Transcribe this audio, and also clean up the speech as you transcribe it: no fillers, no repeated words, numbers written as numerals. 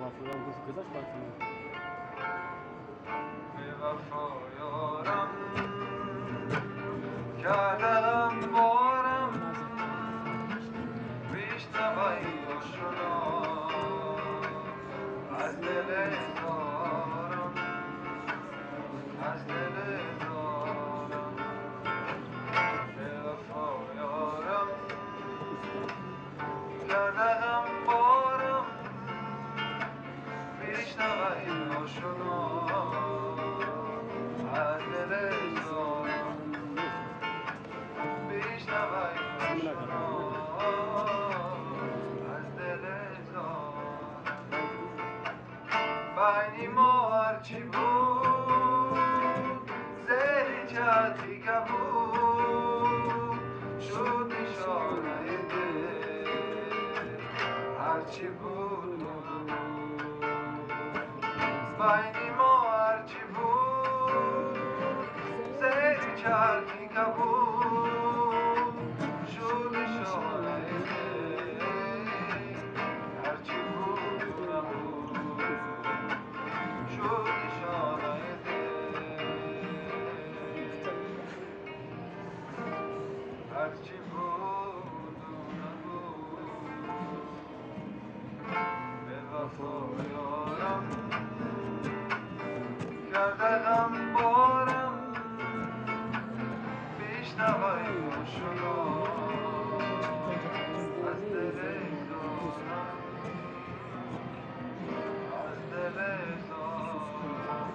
گذاشت براتون. به وفا یارم کردم بارم میشنوی آشنا از دل زارم از دل زارم به وفا یارم کردم بارم میشنوی آشنا از دل زارم میشنوی آشنا از دل زارم بین ما هرچی بود زهری چندی که بود شد نشانه دل هرچی بود بین ما هرچی بود زهری چندی که بود شد نشانه دل هرچی بود نبود شد نشانه دل هرچی بود و نبود به وفا یارم کرده غم بارم میشنوی آشنا از دل زارم از دل زارم